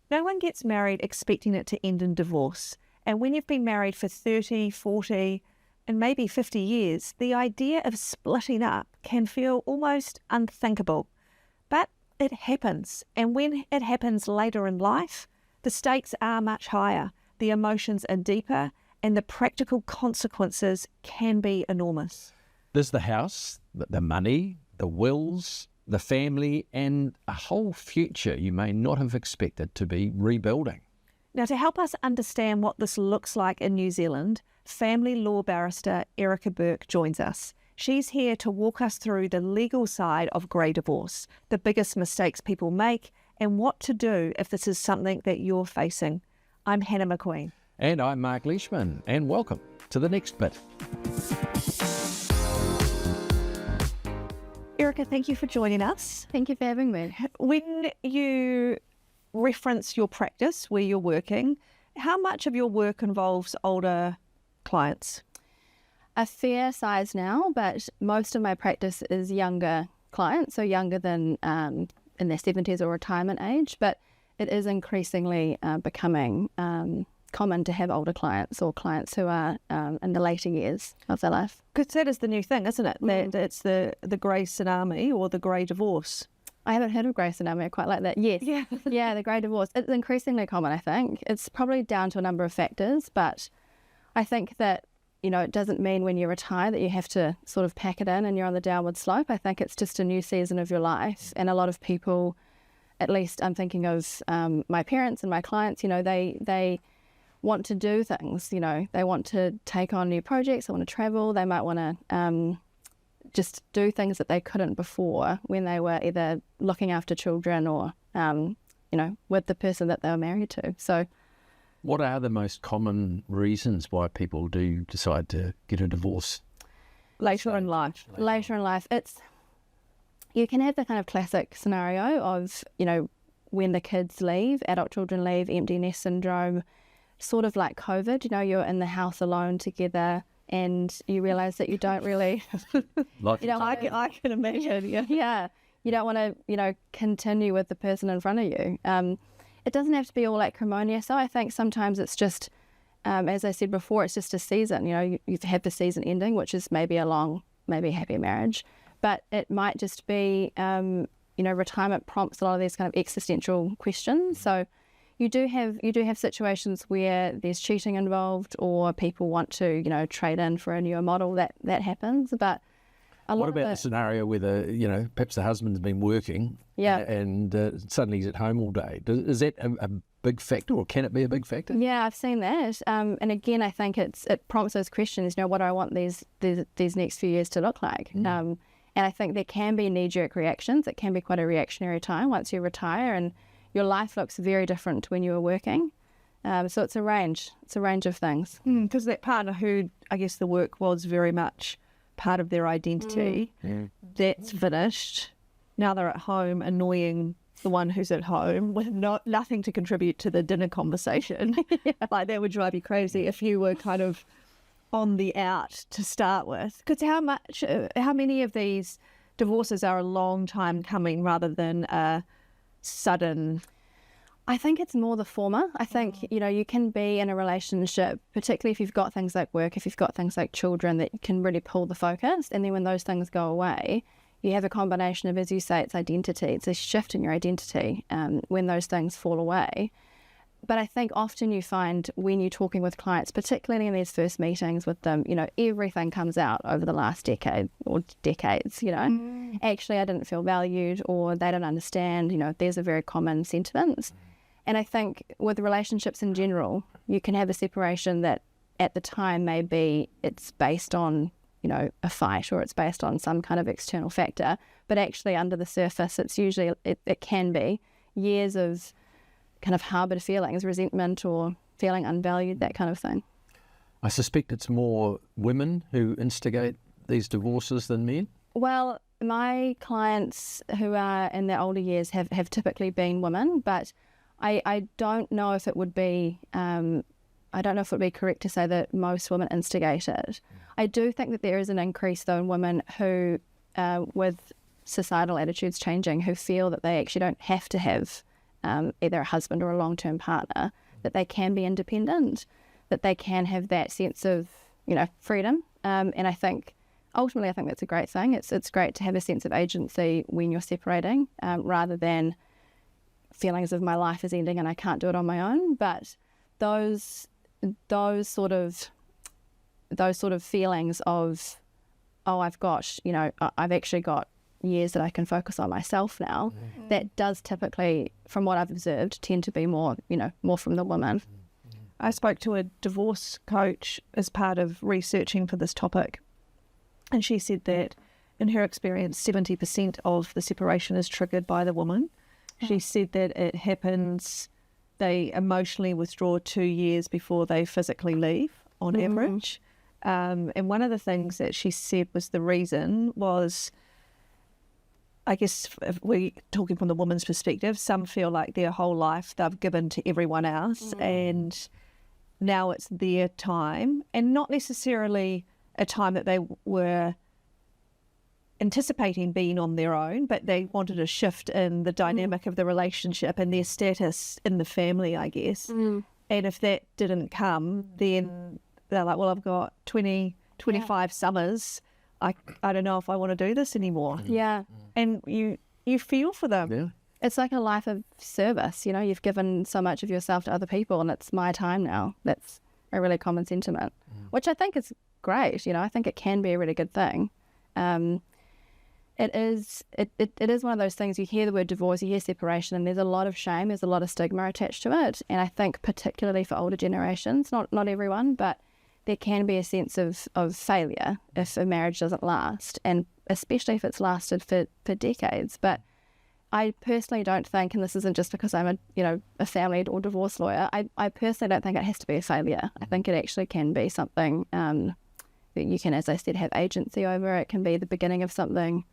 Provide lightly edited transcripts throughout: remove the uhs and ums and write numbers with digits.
No one gets married expecting it to end in divorce. And when you've been married for 30, 40, and maybe 50 years, the idea of splitting up can feel almost unthinkable. But it happens. And when it happens later in life, the stakes are much higher, the emotions are deeper, and the practical consequences can be enormous. There's the house, the money, the wills, the family, and a whole future you may not have expected to be rebuilding. Now, to help us understand what this looks like in New Zealand, family law barrister Erica Burke joins us. She's here to walk us through the legal side of grey divorce, the biggest mistakes people make, and what to do if this is something that you're facing. I'm Hannah McQueen. And I'm Mark Leishman, and welcome to The Next Bit. Erica, thank you for joining us. Thank you for having me. When you reference your practice where you're working, how much of your work involves older clients? A fair size now, but most of my practice is younger clients, so younger than in their 70s or retirement age, but it is increasingly becoming common to have older clients or clients who are in the later years of their life. Because that is the new thing, isn't it? That it's the grey tsunami or the grey divorce. I haven't heard of grey tsunami. I quite like that. Yes. Yeah. Yeah, the grey divorce. It's increasingly common, I think. It's probably down to a number of factors, but I think that, you know, it doesn't mean when you retire that you have to sort of pack it in and you're on the downward slope. I think it's just a new season of your life. And a lot of people, at least I'm thinking of my parents and my clients, you know, they want to do things, you know, they want to take on new projects, they want to travel, they might want to just do things that they couldn't before when they were either looking after children or, you know, with the person that they were married to. So, what are the most common reasons why people do decide to get a divorce? Later in life. Later in life, you can have the kind of classic scenario of, you know, when the kids leave, adult children leave, empty nest syndrome, sort of like COVID, you know, you're in the house alone together and you realise that you don't really... I can imagine, yeah. Yeah, you don't want to, you know, continue with the person in front of you. It doesn't have to be all acrimonious, though. I think sometimes it's just, as I said before, it's just a season. You know, you've had the season ending, which is maybe a long, maybe happy marriage. But it might just be, you know, retirement prompts a lot of these kind of existential questions. So you do have situations where there's cheating involved or people want to, you know, trade in for a newer model. That happens. But what about the scenario where you know, perhaps the husband's been working, and suddenly he's at home all day? Is that a big factor, or can it be a big factor? Yeah, I've seen that. And again, I think it prompts those questions. You know, what do I want these next few years to look like? And I think there can be knee-jerk reactions. It can be quite a reactionary time once you retire, and your life looks very different to when you were working. So it's a range. It's a range of things. Because that partner who, I guess, the work was very much part of their identity, that's finished. Now they're at home annoying the one who's at home with nothing to contribute to the dinner conversation. Like, that would drive you crazy if you were kind of on the out to start with. Because how many of these divorces are a long time coming rather than a sudden... I think it's more the former. I think, you know, you can be in a relationship, particularly if you've got things like work, if you've got things like children, that can really pull the focus. And then when those things go away, you have a combination of, as you say, it's identity. It's a shift in your identity when those things fall away. But I think often you find when you're talking with clients, particularly in these first meetings with them, you know, everything comes out over the last decade or decades, you know. Actually, I didn't feel valued, or they don't understand, you know, there's a very common sentiment. And I think with relationships in general, you can have a separation that at the time maybe it's based on, you know, a fight, or it's based on some kind of external factor, but actually under the surface it's usually, it can be years of kind of harboured feelings, resentment or feeling unvalued, that kind of thing. I suspect it's more women who instigate these divorces than men? Well, my clients who are in their older years have typically been women, but I don't know if it would be correct to say that most women instigate it. I do think that there is an increase, though, in women who, with societal attitudes changing, who feel that they actually don't have to have either a husband or a long-term partner, that they can be independent, that they can have that sense of, freedom. And I think ultimately, I think that's a great thing. It's great to have a sense of agency when you're separating, rather than feelings of my life is ending and I can't do it on my own. But those sort of feelings of, oh, I've actually got years that I can focus on myself now. That does typically, from what I've observed, tend to be more from the woman. I spoke to a divorce coach as part of researching for this topic, and she said that in her experience 70% of the separation is triggered by the woman. She said that it happens, they emotionally withdraw 2 years before they physically leave on average. And one of the things that she said was the reason was, I guess if we're talking from the woman's perspective, some feel like their whole life they've given to everyone else and now it's their time, and not necessarily a time that they were anticipating being on their own, but they wanted a shift in the dynamic of the relationship and their status in the family, I guess. And if that didn't come, then they're like, well, I've got 25 summers. I don't know if I want to do this anymore. Yeah. And you feel for them. Yeah. It's like a life of service. You've given so much of yourself to other people and it's my time now. That's a really common sentiment, which I think is great. I think it can be a really good thing. It is one of those things, you hear the word divorce, you hear separation, and there's a lot of shame, there's a lot of stigma attached to it. And I think particularly for older generations, not everyone, but there can be a sense of failure if a marriage doesn't last, and especially if it's lasted for decades. But I personally don't think, and this isn't just because I'm a family or divorce lawyer, I personally don't think it has to be a failure. I think it actually can be something that you can, as I said, have agency over. It can be the beginning of something.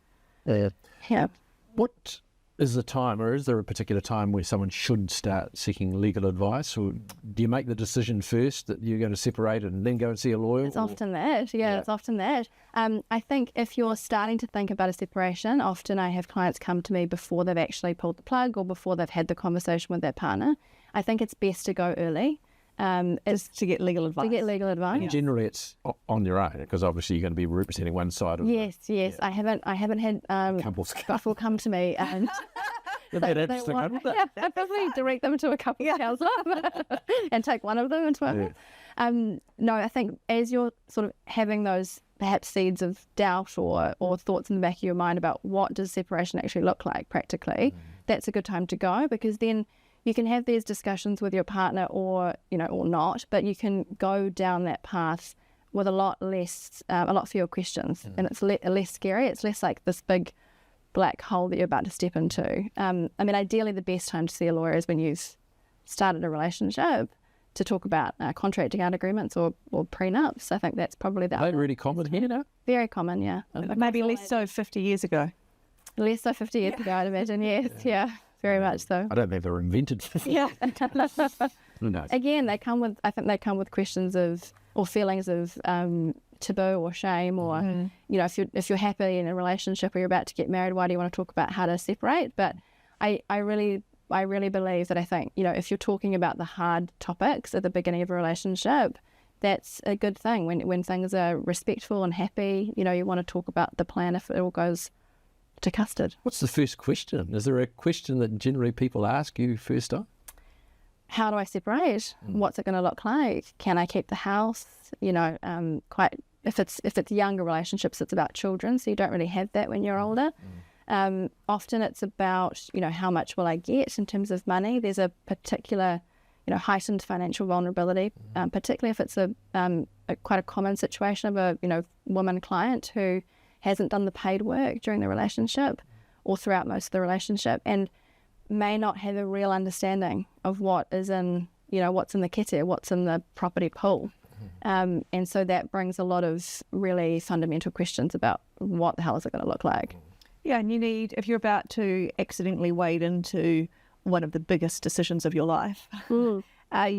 Yeah. What is the time, or is there a particular time where someone should start seeking legal advice, or do you make the decision first that you're going to separate and then go and see a lawyer? It's often that. Yeah, it's often that. I think if you're starting to think about a separation, often I have clients come to me before they've actually pulled the plug or before they've had the conversation with their partner. I think it's best to go early. Just to get legal advice. And generally it's on your own, because obviously you're going to be representing one side of Yes. Yeah. I haven't had couples. couple come to me and I probably direct them to a couple counsellor and take one of them into it. No, I think as you're sort of having those perhaps seeds of doubt or thoughts in the back of your mind about what does separation actually look like practically, that's a good time to go, because then you can have these discussions with your partner or not, but you can go down that path with a lot fewer questions, and it's less scary. It's less like this big black hole that you're about to step into. Ideally the best time to see a lawyer is when you've started a relationship, to talk about contracting out agreements or prenups. I think that's probably Are they really common here now? Very common, yeah. Maybe less so 50 years ago. Less so 50 years ago, I'd imagine, yes. Yeah. Very much so. I don't think they were invented. Yeah. Who knows? Again, they come with questions or feelings of taboo or shame, or if you're happy in a relationship or you're about to get married, why do you want to talk about how to separate? But I really believe that, I think if you're talking about the hard topics at the beginning of a relationship, that's a good thing. When things are respectful and happy, you want to talk about the plan if it all goes to custard. What's the first question? Is there a question that generally people ask you first time? How do I separate? What's it going to look like? Can I keep the house? If it's younger relationships, it's about children, so you don't really have that when you're older. Often it's about how much will I get in terms of money. There's a particular heightened financial vulnerability, particularly if it's quite a common situation of a woman client who hasn't done the paid work during the relationship or throughout most of the relationship, and may not have a real understanding of what is in, what's in the kete, what's in the property pool. And so that brings a lot of really fundamental questions about what the hell is it going to look like. Yeah, and if you're about to accidentally wade into one of the biggest decisions of your life, you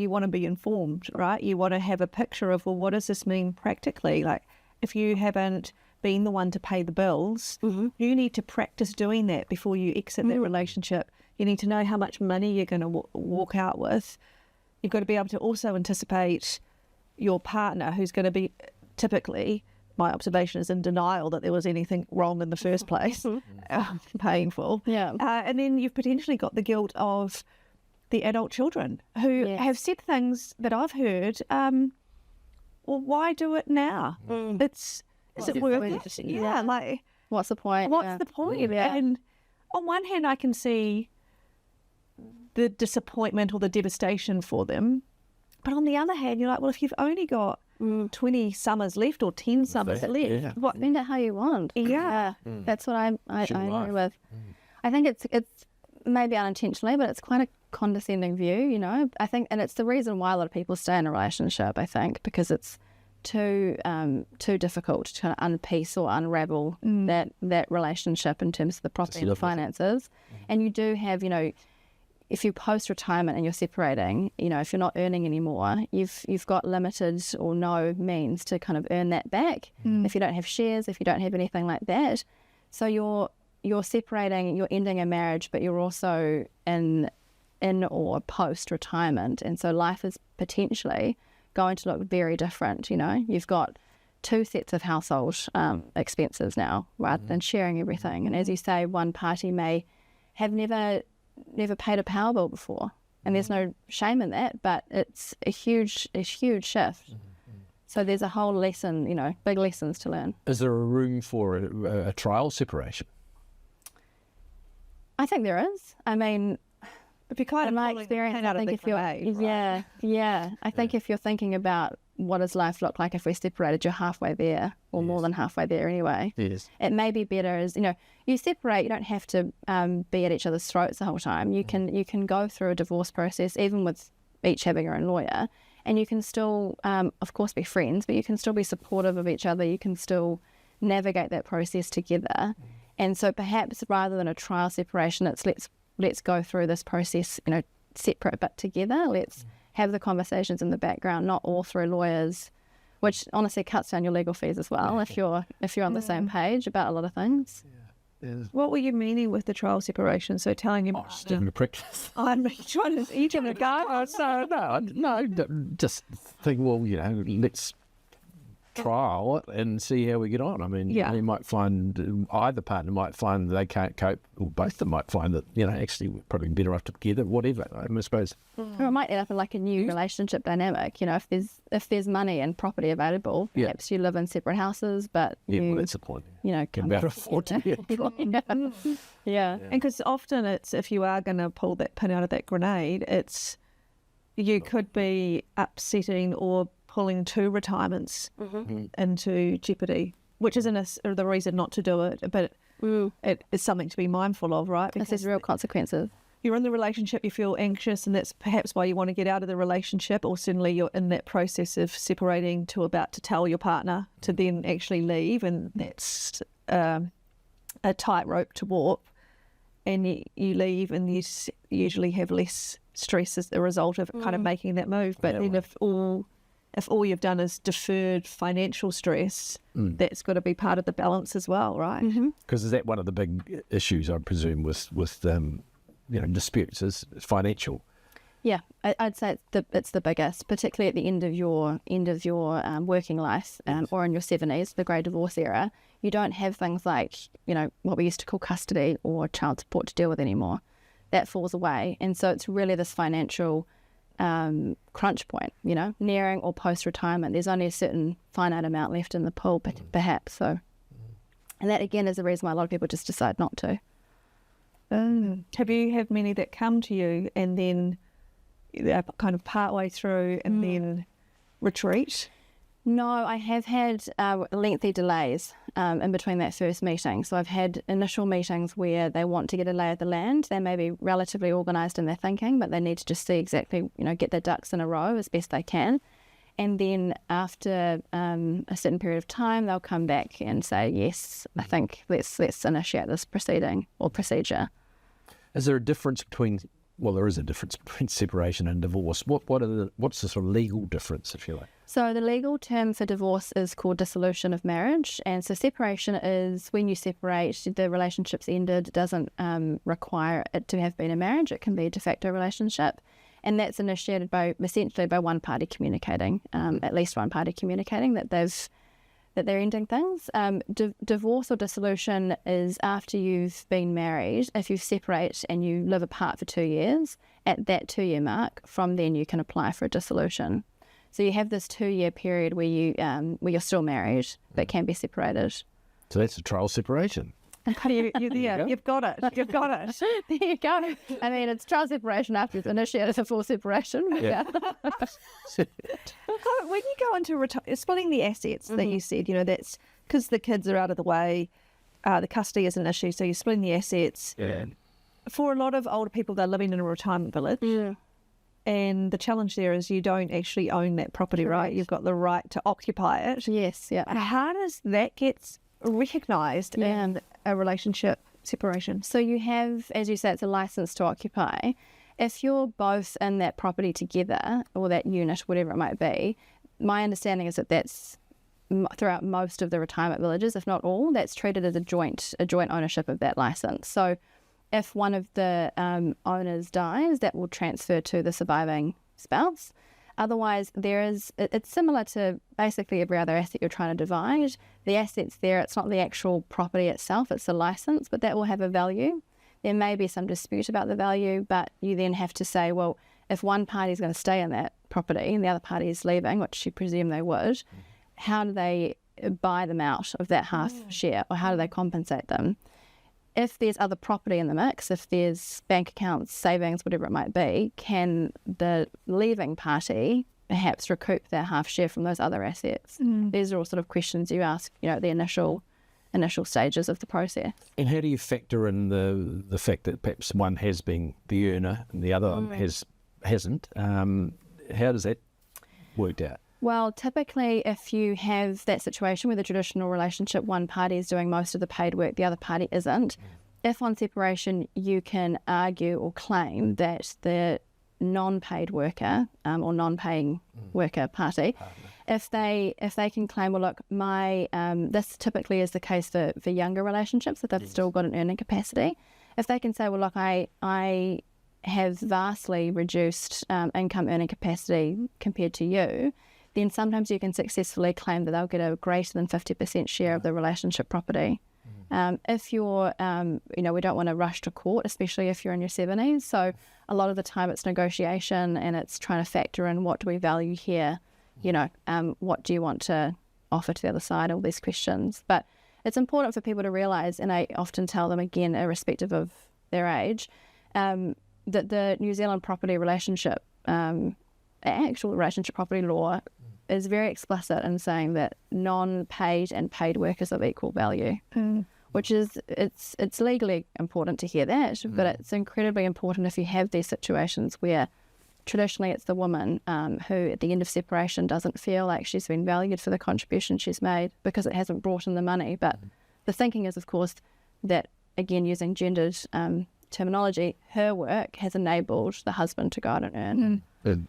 want to be informed, right? You want to have a picture of, well, what does this mean practically? Like, if you haven't been the one to pay the bills, you need to practice doing that before you exit that relationship. You need to know how much money you're going to walk out with. You've got to be able to also anticipate your partner, who's going to be typically, my observation is, in denial that there was anything wrong in the first place, painful. Yeah. And then you've potentially got the guilt of the adult children who have said things that I've heard, well, why do it now? Is it worth it? Yeah, like... What's the point? What's the point? Yeah. And on one hand, I can see the disappointment or the devastation for them. But on the other hand, you're like, well, if you've only got 20 summers left or 10 summers left, spend it how you want. Yeah. That's what I agree with. I think it's maybe unintentionally, but it's quite a condescending view, you know. I think, and it's the reason why a lot of people stay in a relationship, I think, because it's too difficult to kind of unpiece or unravel that relationship in terms of the property and finances. And you do have, you know, if you post-retirement and you're separating, you know, if you're not earning anymore, you've got limited or no means to kind of earn that back. If you don't have shares, if you don't have anything like that. So you're separating, you're ending a marriage, but you're also in or post-retirement. And so life is potentially going to look very different, you know. You've got 2 sets of household expenses now, rather than sharing everything. And as you say, one party may have never paid a power bill before, and there's no shame in that, but it's a huge shift. So there's a whole lesson, you know, big lessons to learn. Is there a room for a trial separation? I think there is. I mean, if you're kind in of my experience, I think if you're I think if you're thinking about what does life look like if we're separated, you're halfway there, or more than halfway there anyway. Yes. It may be better as, you know, you separate, you don't have to be at each other's throats the whole time. You can go through a divorce process, even with each having your own lawyer, and you can still, of course, be friends, but you can still be supportive of each other. You can still navigate that process together. And so perhaps rather than a trial separation, it's let's go through this process, you know, separate but together. Let's have the conversations in the background, not all through lawyers, which honestly cuts down your legal fees as well if you're on the same page about a lot of things. What were you meaning with the trial separation? So telling him, just having a practice. I'm trying to eat him a go. No, just think, well, you know, let's trial it and see how we get on. I mean, you might find, either partner might find they can't cope, or both of them might find that, you know, actually we're probably better off together, whatever, I suppose. Or it might end up in like a new relationship dynamic, you know, if there's money and property available, perhaps you live in separate houses, but well, that's the point. You know, can better afford to be yeah. And because often it's, if you are going to pull that pin out of that grenade, it's, you could be upsetting or pulling 2 retirements into jeopardy, which isn't the reason not to do it, but it is something to be mindful of, right? Because there's real consequences. You're in the relationship, you feel anxious, and that's perhaps why you want to get out of the relationship, or certainly you're in that process of separating to about to tell your partner to then actually leave, and that's a tightrope to walk. And you leave, and you usually have less stress as a result of kind of making that move. But then if all you've done is deferred financial stress, that's got to be part of the balance as well, right? Because is that one of the big issues, I presume, with you know, disputes, is financial? Yeah, I'd say it's the biggest, particularly at the end of your working life, or in your 70s, the Great Divorce era. You don't have things like, you know, what we used to call custody or child support to deal with anymore. That falls away, and so it's really this financial crunch point, you know, nearing or post-retirement. There's only a certain finite amount left in the pool, perhaps. So, and that again is the reason why a lot of people just decide not to. Have you had many that come to you and then they're kind of partway through and then retreat? No, I have had lengthy delays in between that first meeting. So I've had initial meetings where they want to get a lay of the land. They may be relatively organised in their thinking, but they need to just see exactly, you know, get their ducks in a row as best they can. And then after a certain period of time, they'll come back and say, yes, I think let's initiate this proceeding or procedure. Is there a difference between well, there is a difference between separation and divorce. What's the sort of legal difference, if you like? So the legal term for divorce is called dissolution of marriage. And so separation is when you separate, the relationship's ended. It doesn't require it to have been a marriage. It can be a de facto relationship. And that's initiated essentially by one party communicating, at least one party communicating that they're ending things. Divorce or dissolution is after you've been married. If you separate and you live apart for 2 years, at that 2-year mark, from then you can apply for a dissolution. So you have this 2-year period where you're still married but can be separated. So that's a trial separation. You're there. You've got it. You've got it. There you go. I mean, it's trial separation after it's initiated a full separation. Yeah. When you go into splitting the assets that you said, that's because the kids are out of the way, the custody is an issue, so you're splitting the assets. Yeah. For a lot of older people, they're living in a retirement village. Yeah. And the challenge there is you don't actually own that property, right? You've got the right to occupy it. Yes, yeah. How does that get recognised in a relationship separation? So you have, as you say, it's a licence to occupy. If you're both in that property together, or that unit, whatever it might be, my understanding is that that's throughout most of the retirement villages, if not all, that's treated as a joint ownership of that licence. So if one of the owners dies, that will transfer to the surviving spouse. Otherwise, it's similar to basically every other asset you're trying to divide. The asset's there, it's not the actual property itself, it's the licence, but that will have a value. There may be some dispute about the value, but you then have to say, well, if one party is going to stay in that property and the other party is leaving, which you presume they would, how do they buy them out of that half share, or how do they compensate them? If there's other property in the mix, if there's bank accounts, savings, whatever it might be, can the leaving party perhaps recoup their half share from those other assets? These are all sort of questions you ask, at the initial stages of the process. And how do you factor in the fact that perhaps one has been the earner and the other hasn't? How does that work out? Well, typically, if you have that situation with a traditional relationship, one party is doing most of the paid work, the other party isn't. If on separation, you can argue or claim that the non-paid worker or non-paying worker party, if they can claim, well, look, this typically is the case for younger relationships, if they've still got an earning capacity. If they can say, well, look, I have vastly reduced income earning capacity compared to you, then sometimes you can successfully claim that they'll get a greater than 50% share of the relationship property. If you're, we don't want to rush to court, especially if you're in your 70s. So a lot of the time it's negotiation and it's trying to factor in what do we value here, what do you want to offer to the other side, all these questions. But it's important for people to realise, and I often tell them again, irrespective of their age, that the New Zealand Property Relationship actual relationship property law is very explicit in saying that non-paid and paid work is of equal value, which is, it's legally important to hear that, but it's incredibly important if you have these situations where traditionally it's the woman who at the end of separation doesn't feel like she's been valued for the contribution she's made because it hasn't brought in the money. But the thinking is, of course, that, again, using gendered terminology, her work has enabled the husband to go out and earn.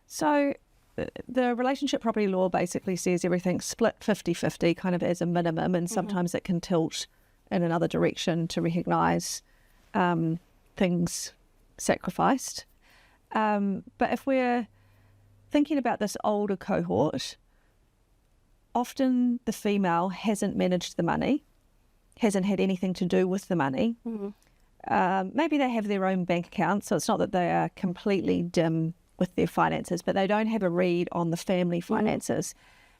So the relationship property law basically says everything's split 50-50 kind of as a minimum, and sometimes it can tilt in another direction to recognise things sacrificed. But if we're thinking about this older cohort, often the female hasn't managed the money, hasn't had anything to do with the money. Maybe they have their own bank account, so it's not that they are completely dim with their finances, but they don't have a read on the family finances.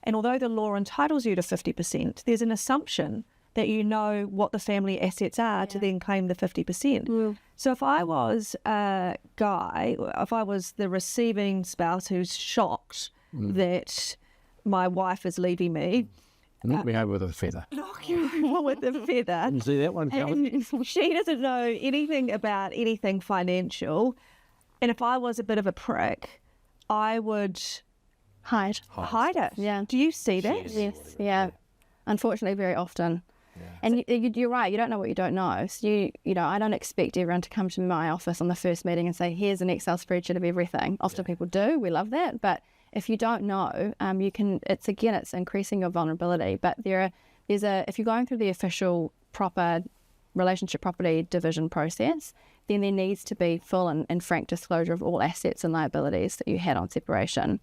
And although the law entitles you to 50%, there's an assumption that you know what the family assets are to then claim the 50%. So if I was a guy, if I was the receiving spouse who's shocked that my wife is leaving me, knock me over with a feather. Knock you over with a feather. You see that one coming? She doesn't know anything about anything financial. And if I was a bit of a prick, I would hide it. Yeah. Do you see that? Yes. Yeah. Unfortunately, very often. And you're right, you don't know what you don't know. So I don't expect everyone to come to my office on the first meeting and say, here's an Excel spreadsheet of everything. Often people do, we love that. But if you don't know, it's increasing your vulnerability. But if you're going through the official proper relationship property division process, then there needs to be full and frank disclosure of all assets and liabilities that you had on separation.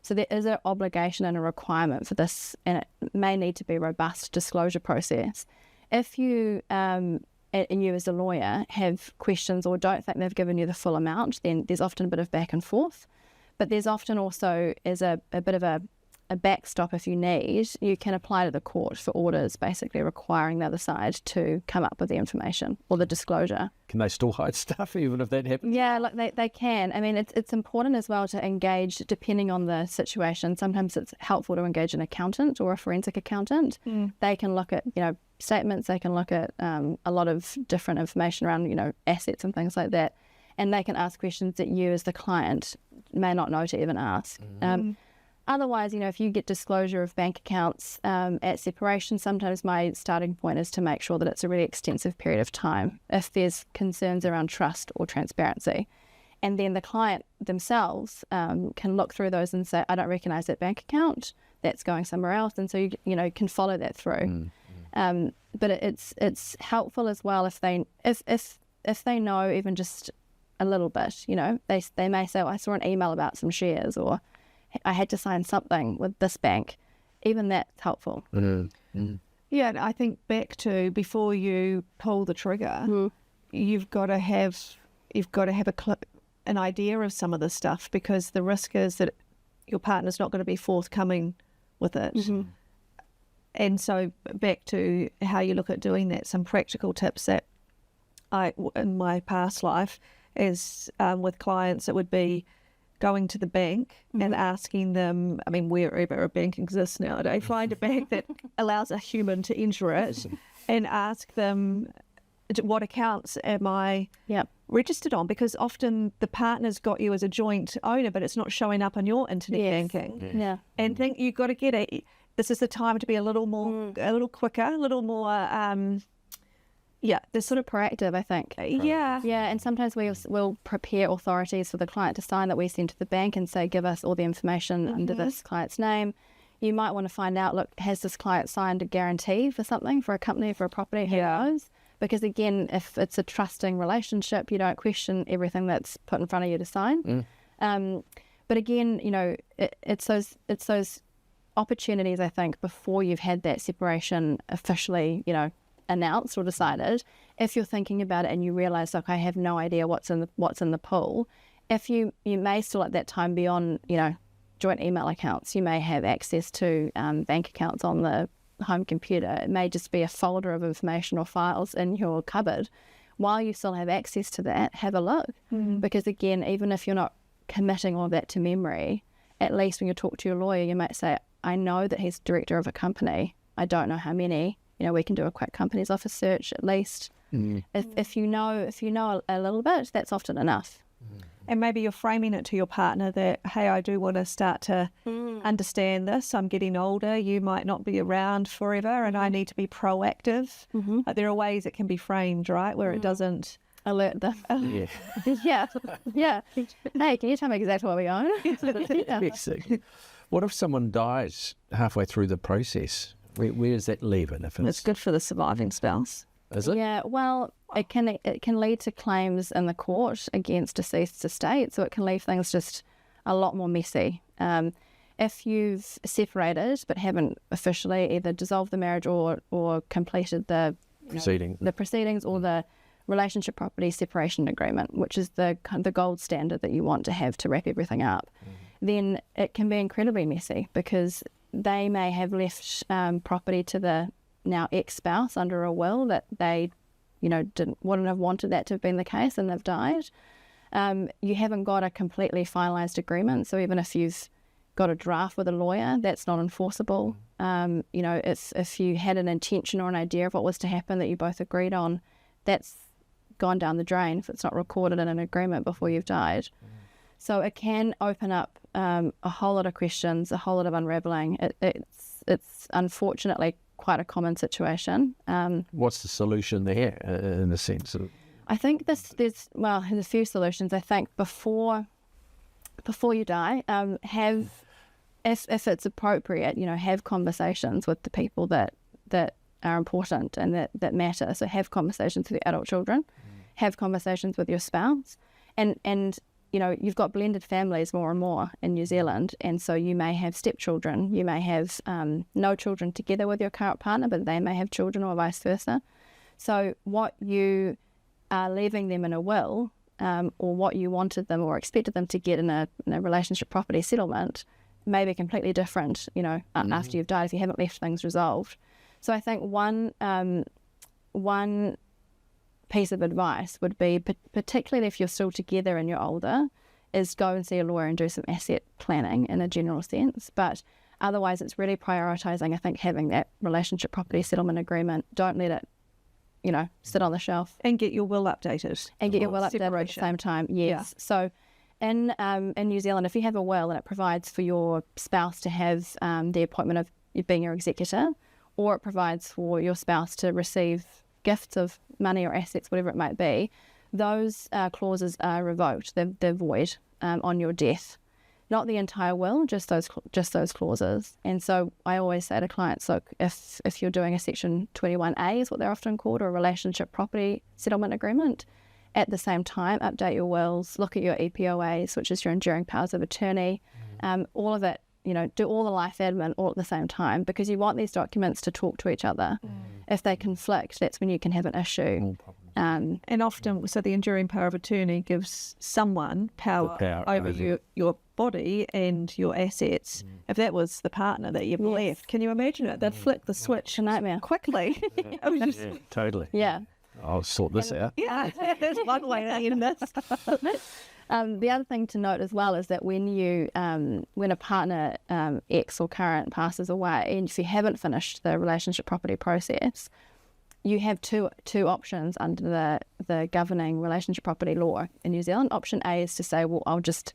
So there is an obligation and a requirement for this, and it may need to be a robust disclosure process. If you and you as a lawyer have questions or don't think they've given you the full amount, then there's often a bit of back and forth. But there's often also, as a bit of a backstop if you need, you can apply to the court for orders basically requiring the other side to come up with the information or the disclosure. Can they still hide stuff even if that happens? Yeah, they can. I mean, it's important as well to engage depending on the situation. Sometimes it's helpful to engage an accountant or a forensic accountant. They can look at, statements, they can look at a lot of different information around, assets and things like that. And they can ask questions that you as the client may not know to even ask. Otherwise, if you get disclosure of bank accounts at separation, sometimes my starting point is to make sure that it's a really extensive period of time if there's concerns around trust or transparency. And then the client themselves can look through those and say, I don't recognise that bank account, that's going somewhere else. And so, you can follow that through. But it's helpful as well if they know even just a little bit, they may say, I saw an email about some shares, or I had to sign something with this bank. Even that's helpful. Yeah, I think back to before you pull the trigger, you've got to have an idea of some of the stuff, because the risk is that your partner's not going to be forthcoming with it. And so back to how you look at doing that, some practical tips that in my past life is with clients, it would be going to the bank and asking them, wherever a bank exists nowadays, find a bank that allows a human to enter it and ask them, what accounts am I registered on? Because often the partner's got you as a joint owner, but it's not showing up on your internet banking. And think you've got to get it. This is the time to be a little more, a little quicker, a little more... they're sort of proactive, I think. Yeah, and sometimes we'll prepare authorities for the client to sign that we send to the bank and say, give us all the information under this client's name. You might want to find out, look, has this client signed a guarantee for something, for a company, for a property? Who knows? Because again, if it's a trusting relationship, you don't question everything that's put in front of you to sign. But again, it's those opportunities, I think, before you've had that separation officially, announced or decided. If you're thinking about it and you realise, I have no idea what's in the pool, if you may still at that time be on, joint email accounts, you may have access to bank accounts on the home computer. It may just be a folder of information or files in your cupboard. While you still have access to that, have a look. Because again, even if you're not committing all of that to memory, at least when you talk to your lawyer, you might say, I know that he's director of a company. I don't know how many. We can do a quick company's office search at least. If you know a little bit, that's often enough. And maybe you're framing it to your partner that, hey, I do want to start to understand this. I'm getting older. You might not be around forever, and I need to be proactive. There are ways it can be framed, right, where it doesn't alert them. Yeah. Hey, can you tell me exactly what we own? What if someone dies halfway through the process? Where does that leave it? It's good for the surviving spouse. Is it? Yeah, well, it can lead to claims in the court against deceased estate, so it can leave things just a lot more messy. If you've separated but haven't officially either dissolved the marriage or completed the proceedings or the relationship property separation agreement, which is the gold standard that you want to have to wrap everything up, then it can be incredibly messy, because they may have left property to the now ex-spouse under a will that they, wouldn't have wanted that to have been the case, and they've died. You haven't got a completely finalised agreement, so even if you've got a draft with a lawyer, that's not enforceable. If you had an intention or an idea of what was to happen that you both agreed on, that's gone down the drain if it's not recorded in an agreement before you've died. So it can open up a whole lot of questions, a whole lot of unravelling. It's unfortunately quite a common situation. What's the solution there, in the sense of? I think there's a few solutions. I think before you die, if it's appropriate, have conversations with the people that are important and that matter. So have conversations with your adult children, have conversations with your spouse, and you've got blended families more and more in New Zealand, and so you may have stepchildren, you may have no children together with your current partner, but they may have children or vice versa. So what you are leaving them in a will, or what you wanted them or expected them to get in a relationship property settlement may be completely different, after you've died, if you haven't left things resolved. So I think one piece of advice would be, particularly if you're still together and you're older, is go and see a lawyer and do some asset planning in a general sense. But otherwise, it's really prioritising, I think, having that relationship property settlement agreement. Don't let it, sit on the shelf. And get your will updated. And get your will updated at the same time, yes. Yeah. So in New Zealand, if you have a will and it provides for your spouse to have the appointment of being your executor, or it provides for your spouse to receive gifts of money or assets, whatever it might be, those clauses are revoked. They're void on your death. Not the entire will, just those clauses. And so I always say to clients, look, if you're doing a Section 21A, is what they're often called, or a relationship property settlement agreement, at the same time, update your wills, look at your EPOAs, which is your enduring powers of attorney, all of it, do all the life admin all at the same time, because you want these documents to talk to each other. If they conflict, that's when you can have an issue. And often, so the enduring power of attorney gives someone power over your body and your assets. If that was the partner that you've left, can you imagine it? They'd flick the switch quickly. Totally. Yeah. I'll sort this out. Yeah, there's one way to end this. The other thing to note as well is that when a partner, ex or current, passes away, and if you haven't finished the relationship property process, you have two options under the governing relationship property law in New Zealand. Option A is to say, well, I'll just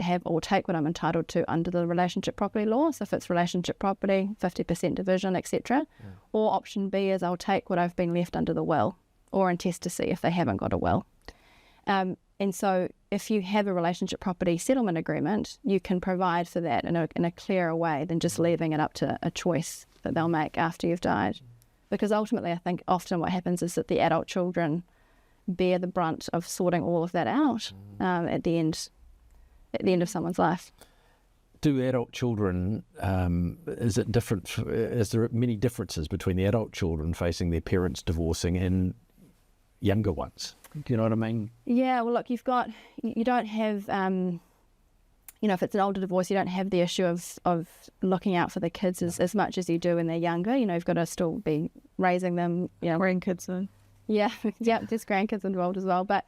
have or take what I'm entitled to under the relationship property law. So if it's relationship property, 50% division, etc. Or option B is I'll take what I've been left under the will, or intestacy if they haven't got a will. And so if you have a relationship property settlement agreement, you can provide for that in a clearer way than just leaving it up to a choice that they'll make after you've died. Because ultimately, I think often what happens is that the adult children bear the brunt of sorting all of that out at the end of someone's life. Do adult children, is it different? Is there many differences between the adult children facing their parents divorcing and younger ones? Do you know what I mean? Yeah, well, look, you don't have, if it's an older divorce, you don't have the issue of looking out for the kids as much as you do when they're younger. You've got to still be raising them. Grandkids then. Yeah, there's grandkids involved as well. But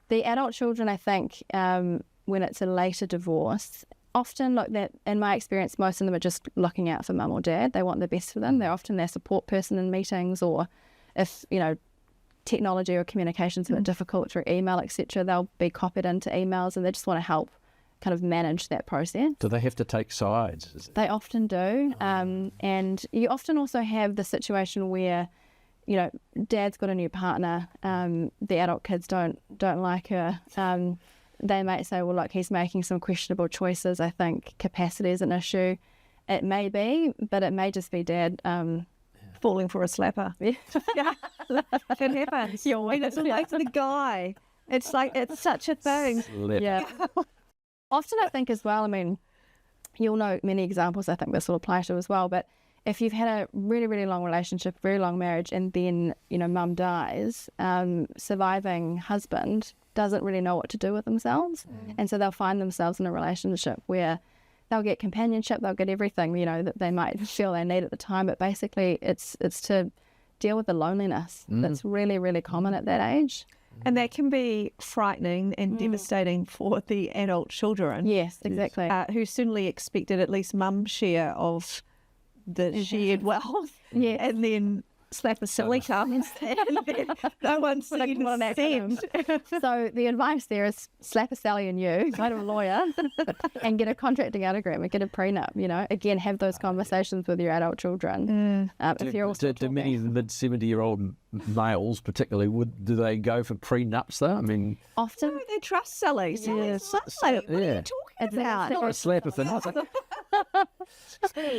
the adult children, I think, when it's a later divorce, often, look, that in my experience, most of them are just looking out for mum or dad. They want the best for them. They're often their support person in meetings, or if, technology or communication's a bit difficult through email, etc., they'll be copied into emails, and they just want to help kind of manage that process. Do they have to take sides? They often do. And you often also have the situation where, dad's got a new partner, the adult kids don't like her. They might say, well, look, he's making some questionable choices. I think capacity is an issue. It may be, but it may just be dad falling for a slapper. Yeah. It happens. It's like the guy. It's like, it's such a thing. Yeah. Often I think as well, you'll know many examples I think this will apply to as well, but if you've had a really, really long relationship, very long marriage, and then, mum dies, surviving husband doesn't really know what to do with themselves. And so they'll find themselves in a relationship where they'll get companionship, they'll get everything, that they might feel they need at the time, but basically it's to deal with the loneliness that's really, really common at that age. And that can be frightening and devastating for the adult children. Yes, exactly. Who suddenly expected at least mum's share of the shared wealth. Yeah. And then slap a silly comes and then no one's seen send. So the advice there is slap a Sally and you, go to a lawyer and get a contracting out agreement, get a prenup, again, have those conversations with your adult children. If you're also do many of the mid-70-year-old males particularly, do they go for prenups though? I mean... Often. No, they trust Sally. So Yeah. what are you talking about? Not a slap if they're not.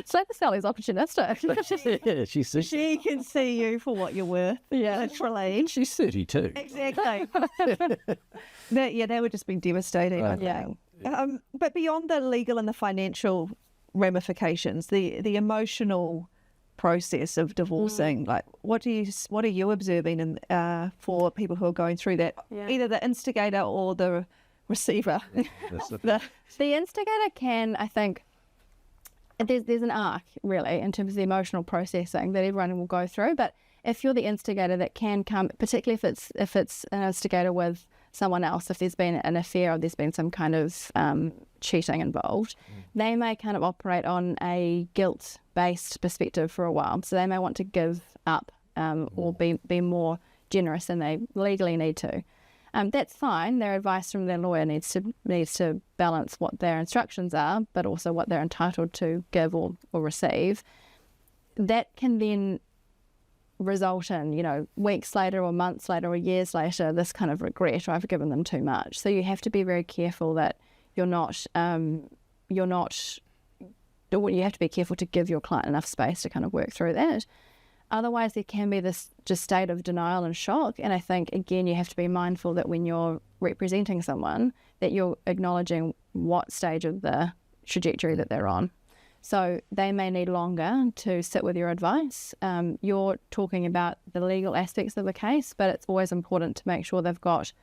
Slap a Sally's opportunistic. Yeah, She can see you for what you're worth. Yeah. Literally. she's 32. Exactly. That would just be devastating. I think. But beyond the legal and the financial ramifications, the emotional process of divorcing, like what are you observing for people who are going through that, either the instigator or the receiver? The instigator can, I think, there's an arc really in terms of the emotional processing that everyone will go through, but if you're the instigator, that can come, particularly if it's an instigator with someone else, if there's been an affair or there's been some kind of cheating involved, they may kind of operate on a guilt-based perspective for a while. So they may want to give up or be more generous than they legally need to. That's fine. Their advice from their lawyer needs to balance what their instructions are, but also what they're entitled to give or receive. That can then result in, weeks later or months later or years later, this kind of regret, or I've given them too much. So you have to be very careful that you have to be careful to give your client enough space to kind of work through that. Otherwise, there can be this just state of denial and shock. And I think, again, you have to be mindful that when you're representing someone, that you're acknowledging what stage of the trajectory that they're on. So they may need longer to sit with your advice. You're talking about the legal aspects of the case, but it's always important to make sure they've got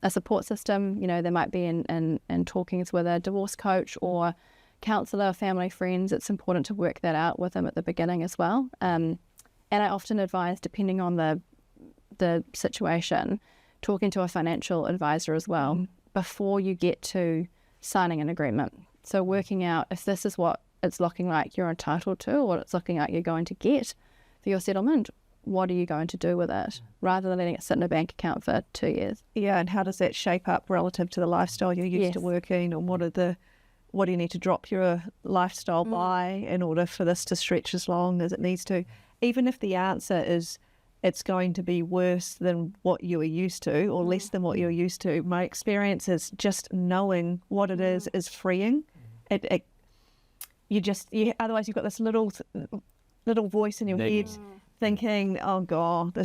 a support system. They might be in talkings with a divorce coach or counsellor, family, friends. It's important to work that out with them at the beginning as well. And I often advise, depending on the situation, talking to a financial advisor as well before you get to signing an agreement. So working out if this is what it's looking like you're entitled to, or what it's looking like you're going to get for your settlement, what are you going to do with it, rather than letting it sit in a bank account for 2 years. Yeah, and how does that shape up relative to the lifestyle you're used to working, and what do you need to drop your lifestyle by in order for this to stretch as long as it needs to? Even if the answer is it's going to be worse than what you are used to or less than what you're used to, my experience is just knowing what it is freeing. Otherwise you've got this little voice in your head thinking, oh God,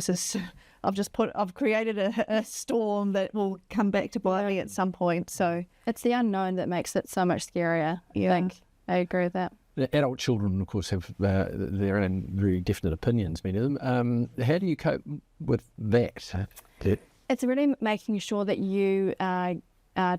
I've created a storm that will come back to bite me at some point. So it's the unknown that makes it so much scarier. I think I agree with that. Adult children, of course, have their own very definite opinions, many of them. How do you cope with that? It's really making sure that you are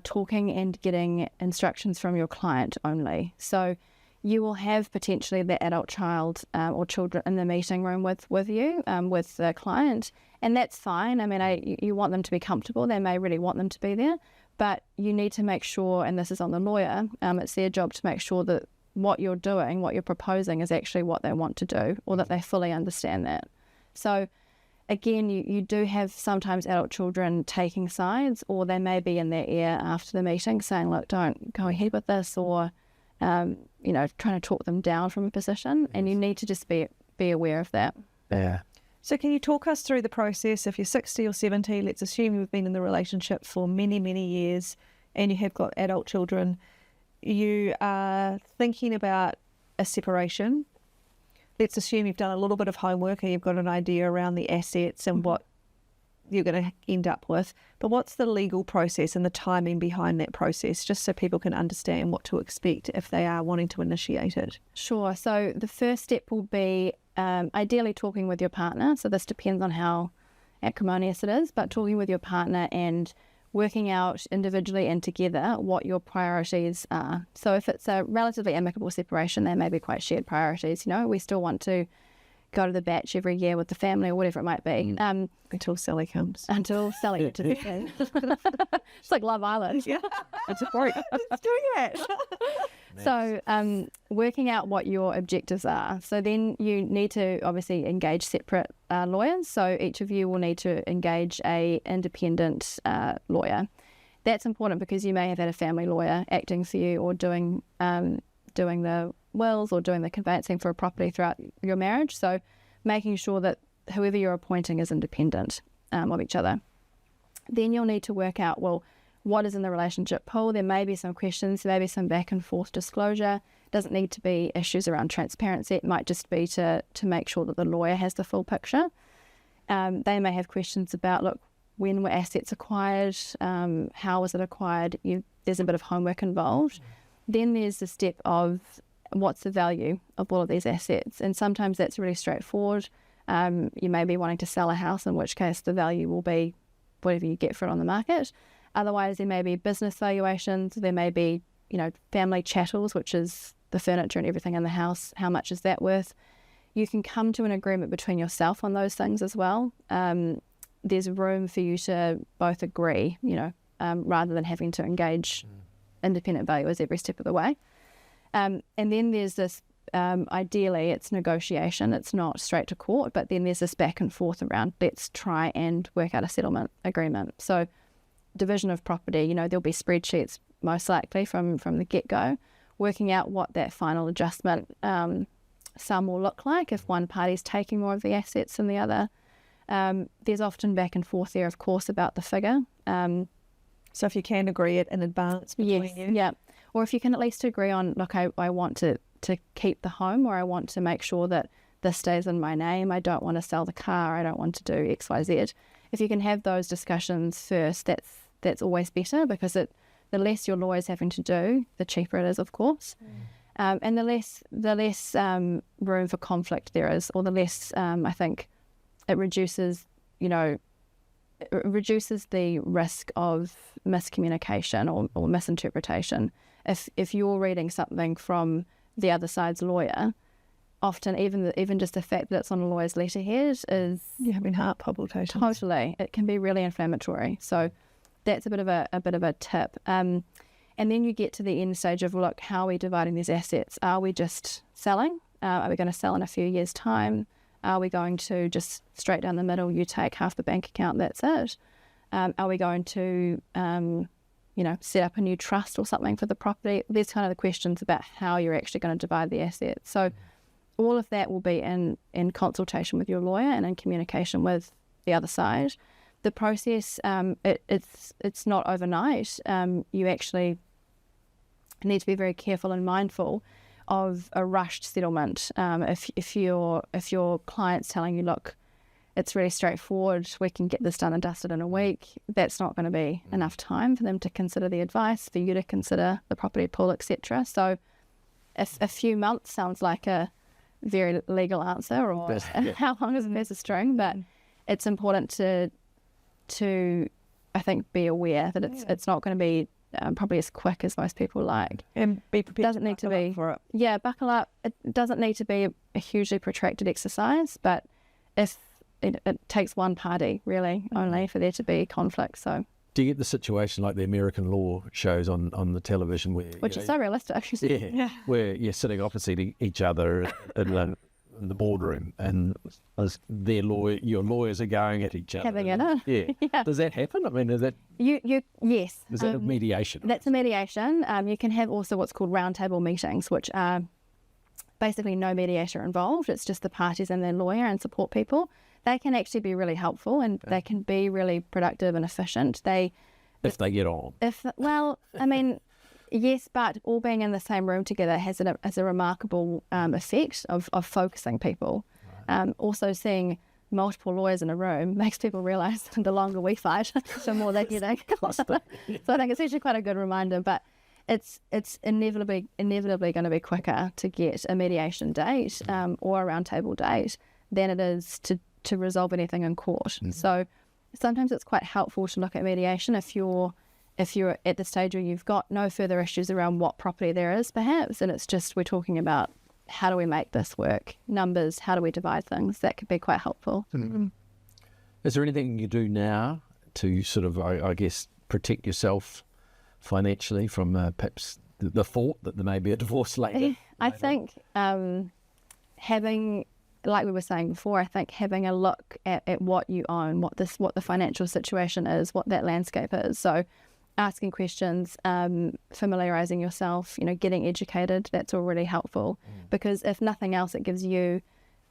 talking and getting instructions from your client only. So you will have potentially the adult child or children in the meeting room with you, with the client, and that's fine. I mean, you want them to be comfortable. They may really want them to be there, but you need to make sure, and this is on the lawyer, it's their job to make sure that what you're doing, what you're proposing is actually what they want to do, or that they fully understand that. So again, you do have sometimes adult children taking sides, or they may be in their ear after the meeting saying, look, don't go ahead with this, or trying to talk them down from a position, and you need to just be aware of that. Yeah. So can you talk us through the process? If you're 60 or 70, let's assume you've been in the relationship for many, many years and you have got adult children, you are thinking about a separation. Let's assume you've done a little bit of homework and you've got an idea around the assets and what you're going to end up with. But what's the legal process and the timing behind that process, just so people can understand what to expect if they are wanting to initiate it? Sure. So the first step will be ideally talking with your partner. So this depends on how acrimonious it is, but talking with your partner and working out individually and together what your priorities are. So if it's a relatively amicable separation, they may be quite shared priorities. We still want to go to the batch every year with the family or whatever it might be. Until Sally comes. Until Sally gets to the It's like Love Island. Yeah. It's great. It's doing it. So working out what your objectives are. So then you need to obviously engage separate lawyers. So each of you will need to engage a independent lawyer. That's important because you may have had a family lawyer acting for you or doing the wills or doing the conveyancing for a property throughout your marriage. So making sure that whoever you're appointing is independent of each other. Then you'll need to work out, well, what is in the relationship pool? There may be some questions, maybe some back and forth disclosure. It doesn't need to be issues around transparency. It might just be to make sure that the lawyer has the full picture. They may have questions about, look, when were assets acquired? How was it acquired? There's a bit of homework involved. Then there's the step of what's the value of all of these assets? And sometimes that's really straightforward. You may be wanting to sell a house, in which case the value will be whatever you get for it on the market. Otherwise, there may be business valuations. There may be, family chattels, which is the furniture and everything in the house. How much is that worth? You can come to an agreement between yourself on those things as well. There's room for you to both agree, rather than having to engage independent valuers every step of the way. And then there's this, ideally, it's negotiation. It's not straight to court, but then there's this back and forth around, let's try and work out a settlement agreement. So division of property, there'll be spreadsheets most likely from the get-go, working out what that final adjustment sum will look like if one party's taking more of the assets than the other. There's often back and forth there, of course, about the figure. So if you can agree it in advance between you. Yeah. Or if you can at least agree on, look, I want to keep the home, or I want to make sure that this stays in my name. I don't want to sell the car. I don't want to do X, Y, Z. If you can have those discussions first, that's always better, because the less your lawyer's having to do, the cheaper it is, of course. And the less room for conflict there is, or the less, I think, it reduces the risk of miscommunication or misinterpretation. If you're reading something from the other side's lawyer, often even just the fact that it's on a lawyer's letterhead is... You're having heart palpitations. Totally. It can be really inflammatory. So that's a bit of a tip. And then you get to the end stage of, look, how are we dividing these assets? Are we just selling? Are we going to sell in a few years' time? Are we going to just straight down the middle, you take half the bank account, that's it? Are we going to, set up a new trust or something for the property? There's kind of the questions about how you're actually going to divide the assets. So all of that will be in consultation with your lawyer and in communication with the other side. The process, it's not overnight. You actually need to be very careful and mindful of a rushed settlement. If your client's telling you, look, it's really straightforward, we can get this done and dusted in a week, that's not going to be enough time for them to consider the advice, for you to consider the property pool, etc. So if a few months sounds like a very legal answer, or how long is a piece of string, but it's important to I think be aware that it's not going to be probably as quick as most people like. And be prepared. Doesn't need to be for it. Yeah, buckle up. It doesn't need to be a hugely protracted exercise, but if it takes one party really only for there to be conflict. So do you get the situation like the American law shows on the television which is so realistic? Yeah, where you're sitting opposite each other in the boardroom, and your lawyers are going at each other. Having it. Yeah. Does that happen? I mean, is that... Yes. Is that a mediation? That's a mediation. You can have also what's called roundtable meetings, which are basically no mediator involved. It's just the parties and their lawyer and support people. They can actually be really helpful, and they can be really productive and efficient. If they get on. Yes, but all being in the same room together has a remarkable effect of focusing people. Right. Also, seeing multiple lawyers in a room makes people realise the longer we fight, the more they get. So I think it's actually quite a good reminder. But it's inevitably going to be quicker to get a mediation date or a roundtable date than it is to resolve anything in court. Mm-hmm. So sometimes it's quite helpful to look at mediation if you're at the stage where you've got no further issues around what property there is, perhaps, and it's just we're talking about how do we make this work, numbers, how do we divide things. That could be quite helpful. Mm-hmm. Is there anything you do now to sort of, I guess, protect yourself financially from perhaps the thought that there may be a divorce later. I think having, like we were saying before, I think having a look at what you own, what the financial situation is, what that landscape is. So asking questions, familiarising yourself, getting educated, that's all really helpful. Because if nothing else, it gives you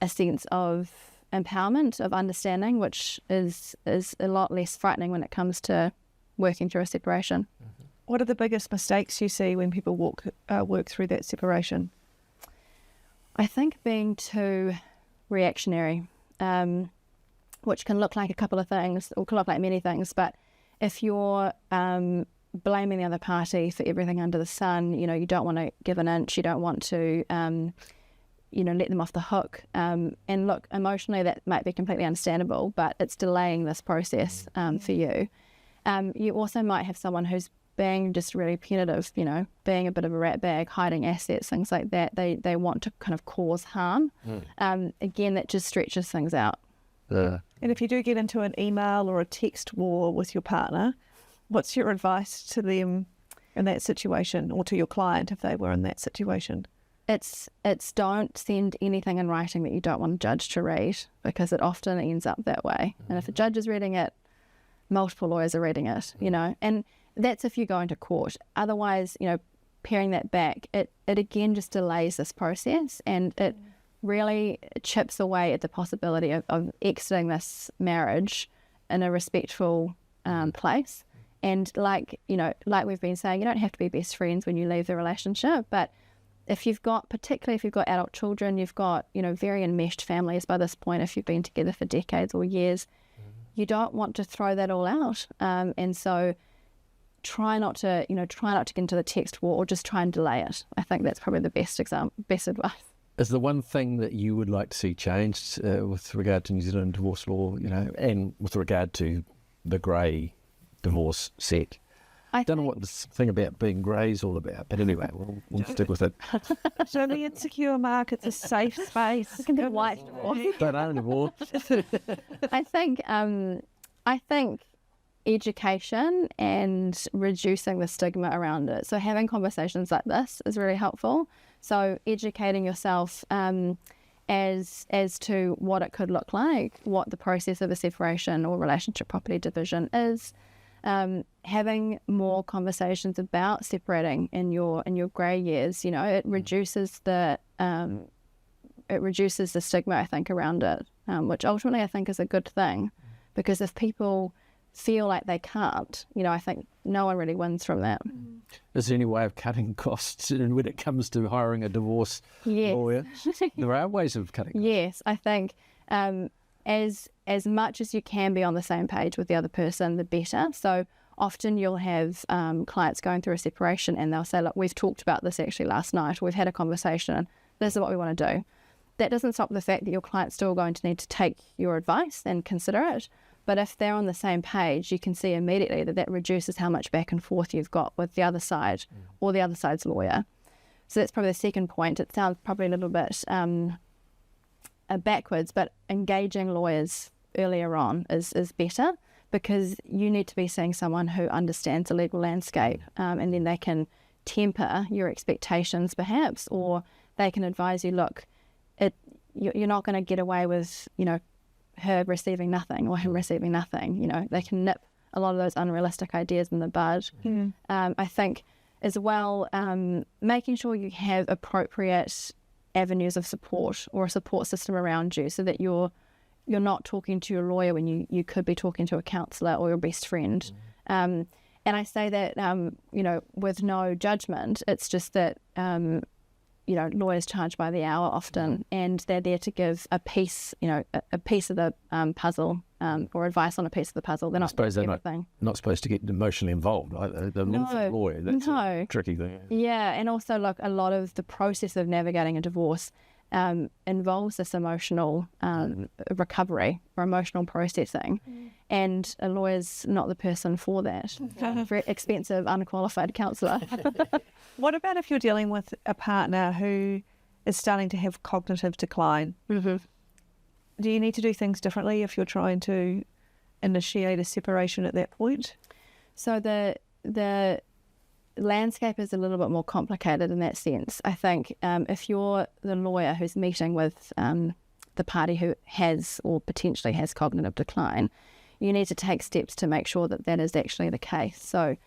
a sense of empowerment, of understanding, which is a lot less frightening when it comes to working through a separation. What are the biggest mistakes you see when people work through that separation? I think being too reactionary, which can look like a couple of things, or can look like many things, but if you're blaming the other party for everything under the sun, you don't want to give an inch, you don't want to, let them off the hook. And look, emotionally, that might be completely understandable, but it's delaying this process for you. You also might have someone who's being just really punitive, being a bit of a rat bag, hiding assets, things like that. They want to kind of cause harm. Again, that just stretches things out. And if you do get into an email or a text war with your partner, what's your advice to them in that situation, or to your client if they were in that situation? It's don't send anything in writing that you don't want a judge to read, because it often ends up that way. And if a judge is reading it, multiple lawyers are reading it, and that's if you go into court. Otherwise, paring that back, it again just delays this process, and it really chips away at the possibility of exiting this marriage in a respectful place. And like we've been saying, you don't have to be best friends when you leave the relationship, but particularly if you've got adult children, you've got, very enmeshed families by this point, if you've been together for decades or years, you don't want to throw that all out. And so try not to get into the text war, or just try and delay it. I think that's probably the best advice. Is the one thing that you would like to see changed with regard to New Zealand divorce law, and with regard to the grey divorce set? I don't know what this thing about being grey is all about, but anyway, we'll stick with it. So the insecure, Mark, it's a safe space. It can be white divorce. Don't know anymore. I think education and reducing the stigma around it. So having conversations like this is really helpful. So educating yourself as to what it could look like, what the process of a separation or relationship property division is. Having more conversations about separating in your grey years, it reduces the stigma, I think, around it, which ultimately I think is a good thing, because if people feel like they can't, I think no one really wins from that. Is there any way of cutting costs when it comes to hiring a divorce lawyer? There are ways of cutting costs. Yes, I think as much as you can be on the same page with the other person, the better. So often you'll have clients going through a separation, and they'll say, look, we've talked about this actually last night, or we've had a conversation, this is what we want to do. That doesn't stop the fact that your client's still going to need to take your advice and consider it. But if they're on the same page, you can see immediately that reduces how much back and forth you've got with the other side or the other side's lawyer. So that's probably the second point. It sounds probably a little bit backwards, but engaging lawyers earlier on is better, because you need to be seeing someone who understands the legal landscape, and then they can temper your expectations perhaps, or they can advise you, look, you're not going to get away with, her receiving nothing or him receiving nothing. They can nip a lot of those unrealistic ideas in the bud. I think as well, making sure you have appropriate avenues of support or a support system around you, so that you're not talking to your lawyer when you could be talking to a counsellor or your best friend. And I say that, with no judgment. It's just that, lawyers charge by the hour often, and they're there to give a piece, a piece of the puzzle, or advice on a piece of the puzzle. They're not everything. Not supposed to get emotionally involved, right? The lawyer, that's a tricky thing. Yeah, and also, look, a lot of the process of navigating a divorce involves this emotional recovery or emotional processing, and a lawyer's not the person for that. Very expensive, unqualified counsellor. What about if you're dealing with a partner who is starting to have cognitive decline? Do you need to do things differently if you're trying to initiate a separation at that point? So the landscape is a little bit more complicated in that sense. I think if you're the lawyer who's meeting with the party who has or potentially has cognitive decline, you need to take steps to make sure that that is actually the case. So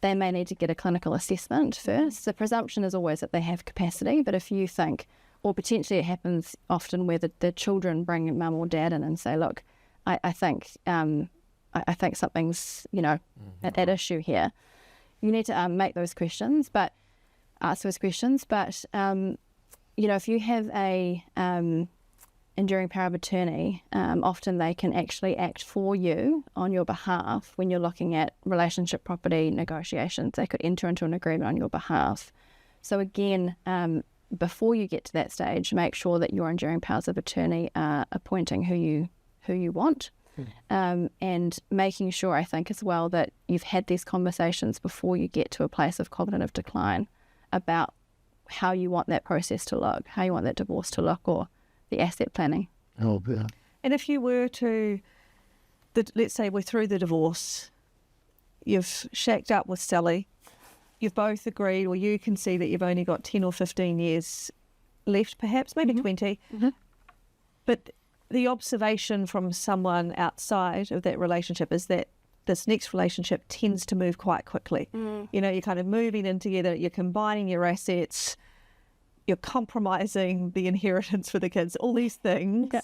they may need to get a clinical assessment first. The presumption is always that they have capacity, but if you think, or potentially it happens often where the children bring mum or dad in and say, look, I think something's, at issue here. You need to ask those questions, but if you have a enduring power of attorney, often they can actually act for you on your behalf when you're looking at relationship property negotiations. They could enter into an agreement on your behalf. So again, before you get to that stage, make sure that your enduring powers of attorney are appointing who you want. And making sure, I think, as well, that you've had these conversations before you get to a place of cognitive decline about how you want that process to look, how you want that divorce to look, or the asset planning. Oh, yeah. And if you were to, let's say we're through the divorce, you've shacked up with Sally, you've both agreed, or you can see that you've only got 10 or 15 years left, perhaps, maybe 20. Mm-hmm. But the observation from someone outside of that relationship is that this next relationship tends to move quite quickly. You're kind of moving in together, you're combining your assets, you're compromising the inheritance for the kids, all these things. Yeah.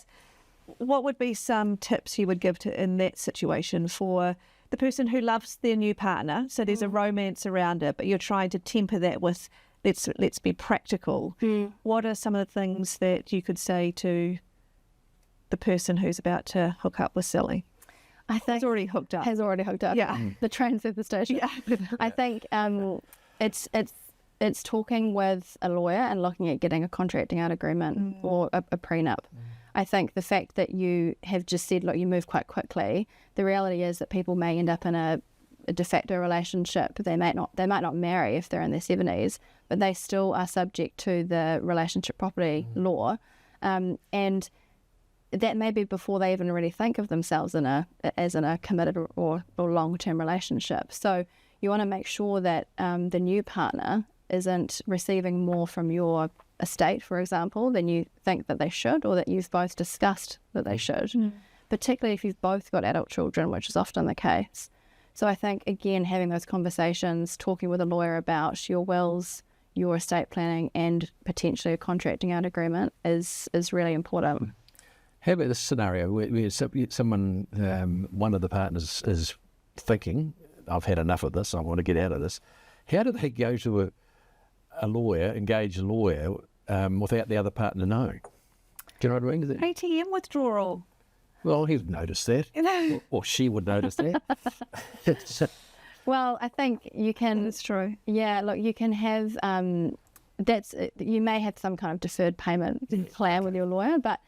What would be some tips you would give in that situation for the person who loves their new partner? So there's a romance around it, but you're trying to temper that with let's be practical. What are some of the things that you could say to the person who's about to hook up with Sally? I think has already hooked up. Yeah. The train's at the station. Yeah. I think it's talking with a lawyer and looking at getting a contracting out agreement or a prenup. I think the fact that you have just said, look, you move quite quickly, the reality is that people may end up in a de facto relationship. They might not marry if they're in their 70s, but they still are subject to the relationship property law. And that may be before they even really think of themselves as in a committed or long-term relationship. So you want to make sure that the new partner isn't receiving more from your estate, for example, than you think that they should, or that you've both discussed that they should, particularly if you've both got adult children, which is often the case. So I think, again, having those conversations, talking with a lawyer about your wills, your estate planning, and potentially a contracting out agreement is really important. How about this scenario where someone, one of the partners is thinking, I've had enough of this, I want to get out of this. How do they go to engage a lawyer without the other partner knowing? Do you know what I mean? ATM withdrawal. Well, he would notice that. Or she would notice that. Well, I think you can... That's true. Yeah, look, you can have... you may have some kind of deferred payment plan with your lawyer, but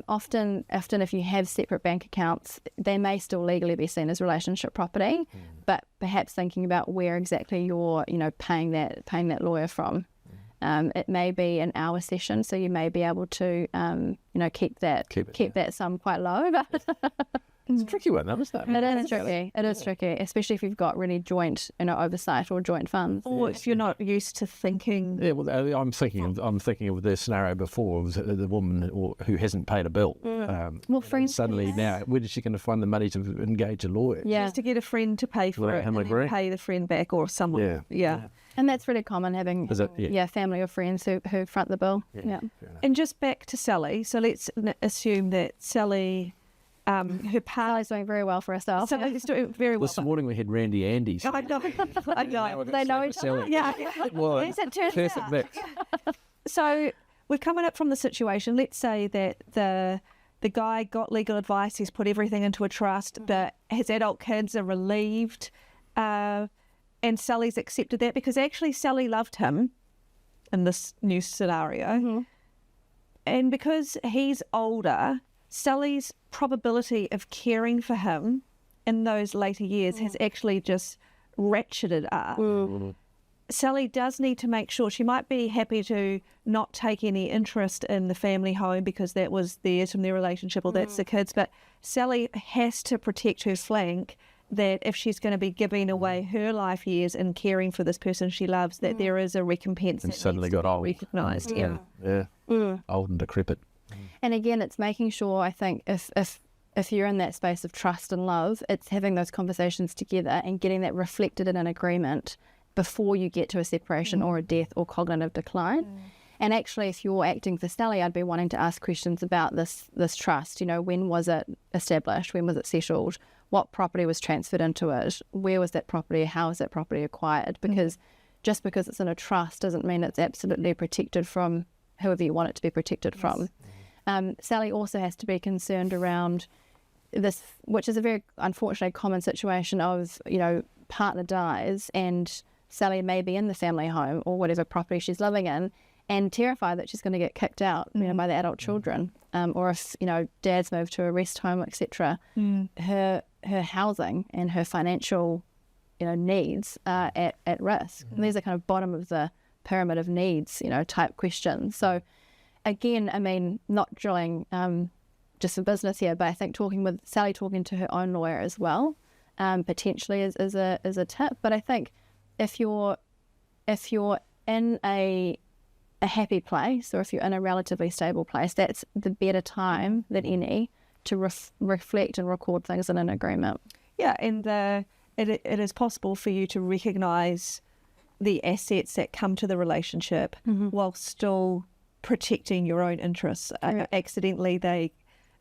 often if you have separate bank accounts, they may still legally be seen as relationship property, but perhaps thinking about where exactly you're, paying that lawyer from. It may be an hour session, so you may be able to, keep that sum quite low. But it's a tricky one, though, isn't it? It is tricky. It is tricky, especially if you've got really joint, oversight or joint funds. Or if you're not used to thinking. Yeah, well, I'm thinking of the scenario before of the woman who hasn't paid a bill. Well, friends. Suddenly now, where is she going to find the money to engage a lawyer? Yeah, she has to get a friend to pay for it, and then pay the friend back or someone. Yeah. And that's really common, having family or friends who front the bill. Yeah. And just back to Sally. So let's assume that Sally. Her Sally's doing very well for herself. Sally's doing very well. This morning we had Randy Andy's. I know. They know each other. Yeah. Well, yes, it turns perfect out. mix. So we're coming up from the situation. Let's say that the guy got legal advice. He's put everything into a trust, but his adult kids are relieved, and Sally's accepted that because actually Sally loved him in this new scenario, and because he's older, Sally's probability of caring for him in those later years has actually just ratcheted up. Sally does need to make sure, she might be happy to not take any interest in the family home because that was theirs from their relationship or that's the kids, but Sally has to protect her flank that if she's going to be giving away her life years and caring for this person she loves, that there is a recompense And that suddenly needs to got be old. recognised. Yeah. Old and decrepit. And again, it's making sure, I think, if you're in that space of trust and love, it's having those conversations together and getting that reflected in an agreement before you get to a separation or a death or cognitive decline. And actually, if you're acting for Sally, I'd be wanting to ask questions about this trust. You know, when was it established? When was it settled? What property was transferred into it? Where was that property? How was that property acquired? Because just because it's in a trust doesn't mean it's absolutely protected from whoever you want it to be protected from. Sally also has to be concerned around this, which is a very unfortunately common situation of, you know, partner dies and Sally may be in the family home or whatever property she's living in, and terrified that she's going to get kicked out, you know, by the adult children, or if, you know, dad's moved to a rest home, etc. Her housing and her financial, you know, needs are at risk. And these are kind of bottom of the pyramid of needs, you know, type questions. So again, I mean, not drilling just for business here, but I think talking to her own lawyer as well, potentially is a tip. But I think if you're in a happy place, or if you're in a relatively stable place, that's the better time than any to reflect and record things in an agreement. Yeah, and it is possible for you to recognise the assets that come to the relationship while still protecting your own interests. Accidentally, they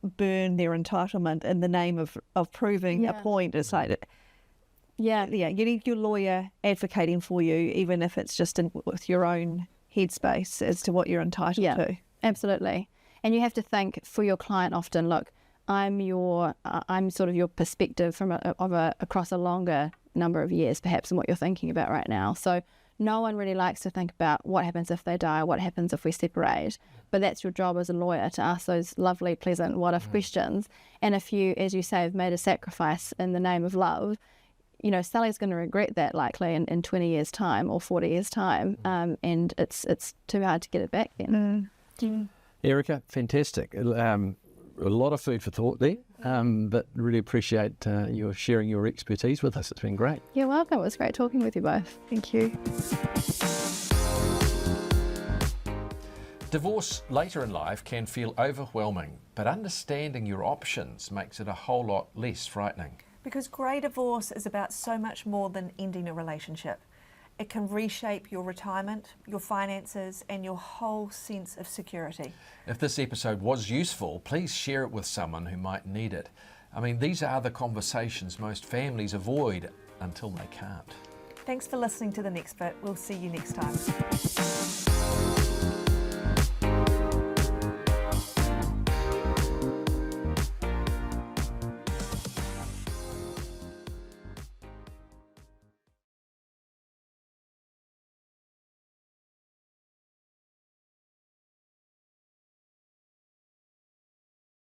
burn their entitlement in the name of proving a point. It's like, you need your lawyer advocating for you, even if it's just with your own headspace as to what you're entitled to. Absolutely. And you have to think for your client often, look, I'm sort of your perspective from across a longer number of years perhaps than what you're thinking about right now. So no one really likes to think about what happens if they die, what happens if we separate. But that's your job as a lawyer, to ask those lovely, pleasant what-if questions. And if you, as you say, have made a sacrifice in the name of love, you know, Sally's going to regret that likely in 20 years' time or 40 years' time. And it's too hard to get it back then. Erica, fantastic. A lot of food for thought there, but really appreciate your sharing your expertise with us. It's been great. You're welcome. It was great talking with you both. Thank you. Divorce later in life can feel overwhelming, but understanding your options makes it a whole lot less frightening. Because grey divorce is about so much more than ending a relationship. It can reshape your retirement, your finances, and your whole sense of security. If this episode was useful, please share it with someone who might need it. I mean, these are the conversations most families avoid until they can't. Thanks for listening to The Next Bit. We'll see you next time.